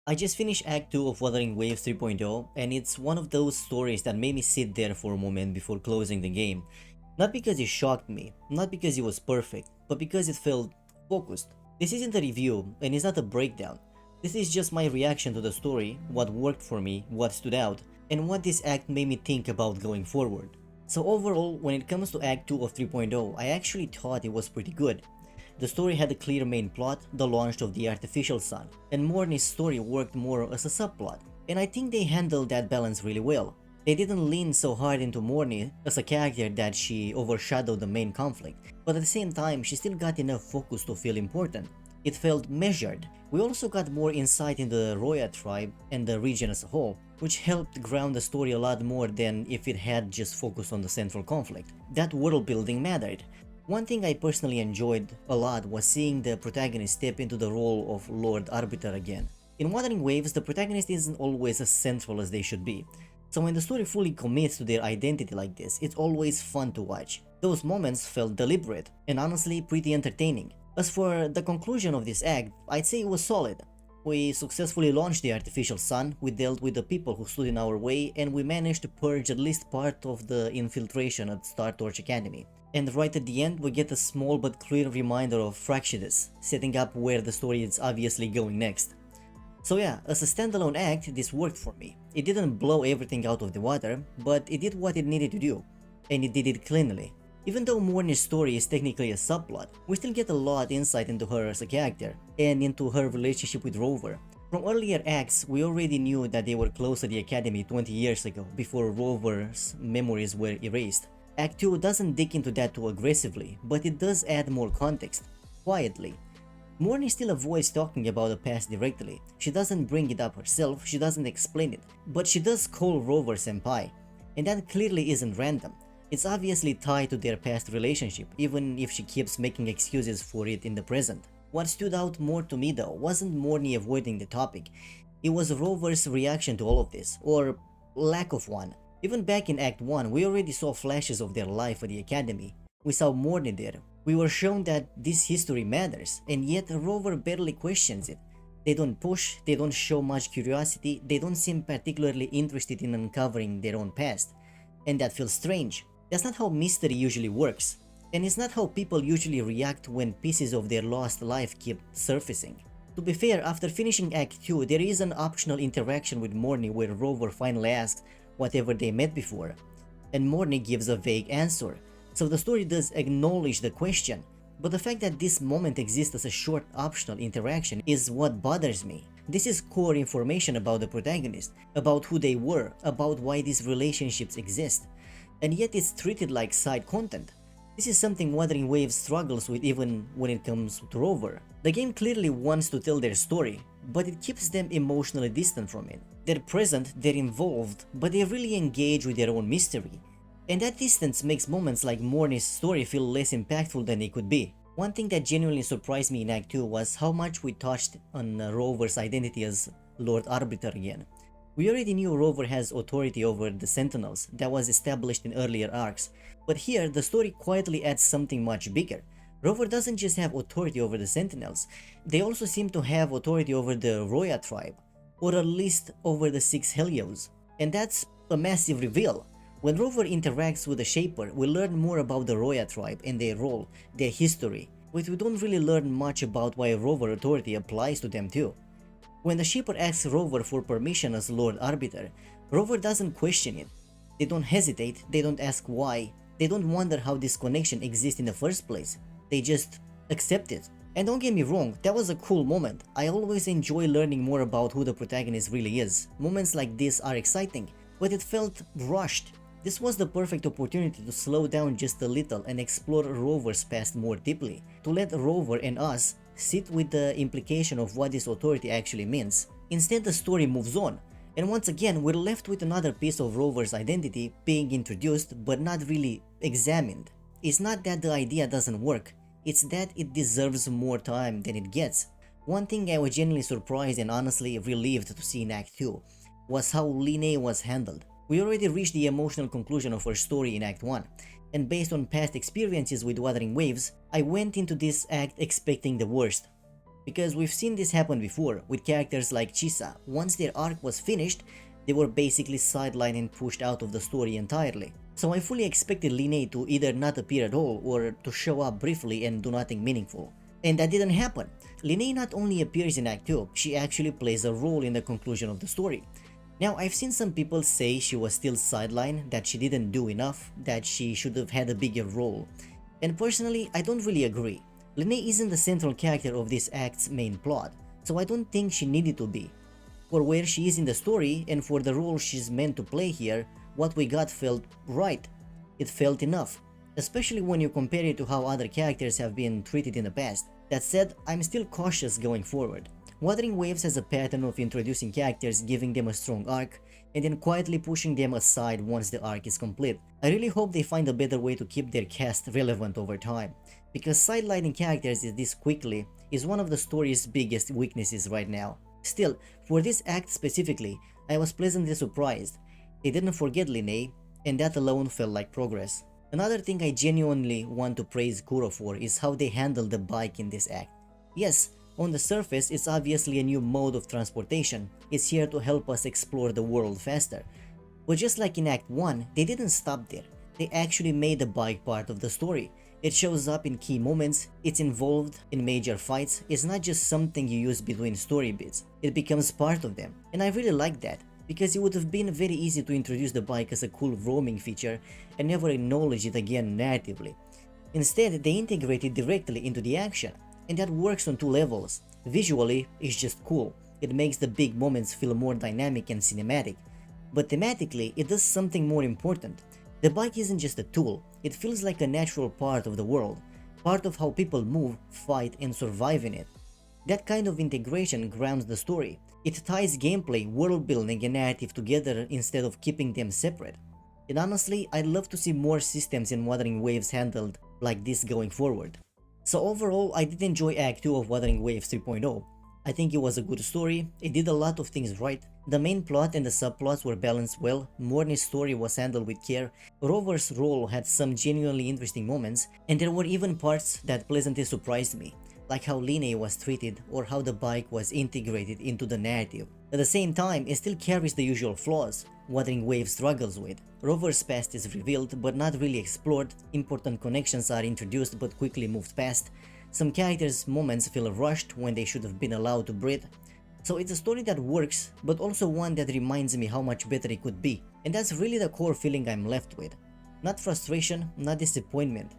I just finished Act 2 of Wuthering Waves 3.0, and it's one of those stories that made me sit there for a moment before closing the game. Not because it shocked me, not because it was perfect, but because it felt focused. This isn't a review, and it's not a breakdown. This is just my reaction to the story, what worked for me, what stood out, and what this act made me think about going forward. So overall, when it comes to Act 2 of 3.0, I actually thought it was pretty good. The story had a clear main plot, the launch of the artificial sun, and Mornye's story worked more as a subplot, and I think they handled that balance really well. They didn't lean so hard into Mornye as a character that she overshadowed the main conflict, but at the same time she still got enough focus to feel important. It felt measured. We also got more insight into the Roya tribe and the region as a whole, which helped ground the story a lot more than if it had just focused on the central conflict. That world building mattered. One thing I personally enjoyed a lot was seeing the protagonist step into the role of Lord Arbiter again. In Wuthering Waves, the protagonist isn't always as central as they should be, so when the story fully commits to their identity like this, it's always fun to watch. Those moments felt deliberate, and honestly pretty entertaining. As for the conclusion of this act, I'd say it was solid. We successfully launched the artificial sun, we dealt with the people who stood in our way, and we managed to purge at least part of the infiltration at Star Torch Academy. And right at the end, we get a small but clear reminder of Fractious, setting up where the story is obviously going next. So yeah, as a standalone act, this worked for me. It didn't blow everything out of the water, but it did what it needed to do, and it did it cleanly. Even though Mornye's story is technically a subplot, we still get a lot insight into her as a character, and into her relationship with Rover. From earlier acts, we already knew that they were close to the Academy 20 years ago, before Rover's memories were erased. Act 2 doesn't dig into that too aggressively, but it does add more context, quietly. Mornye still avoids talking about the past directly. She doesn't bring it up herself, she doesn't explain it, but she does call Rover senpai, and that clearly isn't random. It's obviously tied to their past relationship, even if she keeps making excuses for it in the present. What stood out more to me though wasn't Mornye avoiding the topic, it was Rover's reaction to all of this, or lack of one. Even back in Act 1, we already saw flashes of their life at the Academy. We saw Mornye there. We were shown that this history matters, and yet Rover barely questions it. They don't push, they don't show much curiosity, they don't seem particularly interested in uncovering their own past. And that feels strange. That's not how mystery usually works, and it's not how people usually react when pieces of their lost life keep surfacing. To be fair, after finishing Act 2, there is an optional interaction with Mornye where Rover finally asks whatever they met before, and Mornye gives a vague answer, so the story does acknowledge the question, but the fact that this moment exists as a short optional interaction is what bothers me. This is core information about the protagonist, about who they were, about why these relationships exist, and yet it's treated like side content. This is something Wuthering Waves struggles with even when it comes to Rover. The game clearly wants to tell their story, but it keeps them emotionally distant from it. They're present, they're involved, but they really engage with their own mystery. And that distance makes moments like Mornye's story feel less impactful than they could be. One thing that genuinely surprised me in Act 2 was how much we touched on Rover's identity as Lord Arbiter again. We already knew Rover has authority over the Sentinels that was established in earlier arcs, but here the story quietly adds something much bigger. Rover doesn't just have authority over the Sentinels, they also seem to have authority over the Roya tribe, or at least over the 6 Helios, and that's a massive reveal. When Rover interacts with the Shaper, we learn more about the Roya tribe and their role, their history, but we don't really learn much about why Rover authority applies to them too. When the Shaper asks Rover for permission as Lord Arbiter, Rover doesn't question it. They don't hesitate, they don't ask why, they don't wonder how this connection exists in the first place, they just accept it. And don't get me wrong, that was a cool moment. I always enjoy learning more about who the protagonist really is. Moments like this are exciting, but it felt rushed. This was the perfect opportunity to slow down just a little and explore Rover's past more deeply, to let Rover and us sit with the implication of what this authority actually means. Instead, the story moves on, and once again we're left with another piece of Rover's identity being introduced but not really examined. It's not that the idea doesn't work, it's that it deserves more time than it gets. One thing I was genuinely surprised and honestly relieved to see in Act 2 was how Lynae was handled. We already reached the emotional conclusion of her story in Act 1, and based on past experiences with Wuthering Waves, I went into this act expecting the worst. Because we've seen this happen before with characters like Chisa. Once their arc was finished, they were basically sidelined and pushed out of the story entirely. So I fully expected Lynae to either not appear at all or to show up briefly and do nothing meaningful. And that didn't happen. Lynae not only appears in Act 2, she actually plays a role in the conclusion of the story. Now, I've seen some people say she was still sidelined, that she didn't do enough, that she should have had a bigger role. And personally, I don't really agree. Lynae isn't the central character of this act's main plot, so I don't think she needed to be. For where she is in the story and for the role she's meant to play here, what we got felt right. It felt enough, especially when you compare it to how other characters have been treated in the past. That said, I'm still cautious going forward. Wuthering Waves has a pattern of introducing characters, giving them a strong arc, and then quietly pushing them aside once the arc is complete. I really hope they find a better way to keep their cast relevant over time, because sidelining characters this quickly is one of the story's biggest weaknesses right now. Still, for this act specifically, I was pleasantly surprised. They didn't forget Lynae, and that alone felt like progress. Another thing I genuinely want to praise Kuro for is how they handled the bike in this act. Yes, on the surface, it's obviously a new mode of transportation. It's here to help us explore the world faster. But just like in Act 1, they didn't stop there. They actually made the bike part of the story. It shows up in key moments, it's involved in major fights, it's not just something you use between story beats. It becomes part of them. And I really like that, because it would have been very easy to introduce the bike as a cool roaming feature and never acknowledge it again narratively. Instead, they integrate it directly into the action. And that works on two levels. Visually, it's just cool. It makes the big moments feel more dynamic and cinematic. But thematically, it does something more important. The bike isn't just a tool, it feels like a natural part of the world, part of how people move, fight, and survive in it. That kind of integration grounds the story. It ties gameplay, world building, and narrative together instead of keeping them separate. And honestly, I'd love to see more systems in Wuthering Waves handled like this going forward. So overall, I did enjoy Act 2 of Wuthering Waves 3.0. I think it was a good story, it did a lot of things right, the main plot and the subplots were balanced well, Mornye's story was handled with care, Rover's role had some genuinely interesting moments, and there were even parts that pleasantly surprised me, like how Lynae was treated or how the bike was integrated into the narrative. At the same time, it still carries the usual flaws Wuthering Waves struggles with. Rover's past is revealed but not really explored, important connections are introduced but quickly moved past, some characters' moments feel rushed when they should have been allowed to breathe. So it's a story that works, but also one that reminds me how much better it could be. And that's really the core feeling I'm left with. Not frustration, not disappointment.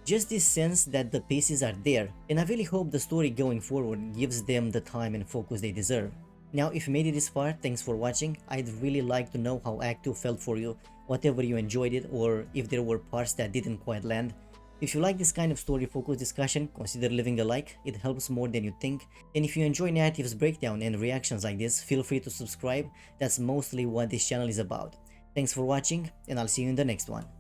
Just this sense that the pieces are there, and I really hope the story going forward gives them the time and focus they deserve. Now, if you made it this far, thanks for watching. I'd really like to know how Act 2 felt for you, whatever you enjoyed it, or if there were parts that didn't quite land. If you like this kind of story-focused discussion, consider leaving a like, it helps more than you think. And if you enjoy narratives breakdown and reactions like this, feel free to subscribe, that's mostly what this channel is about. Thanks for watching, and I'll see you in the next one.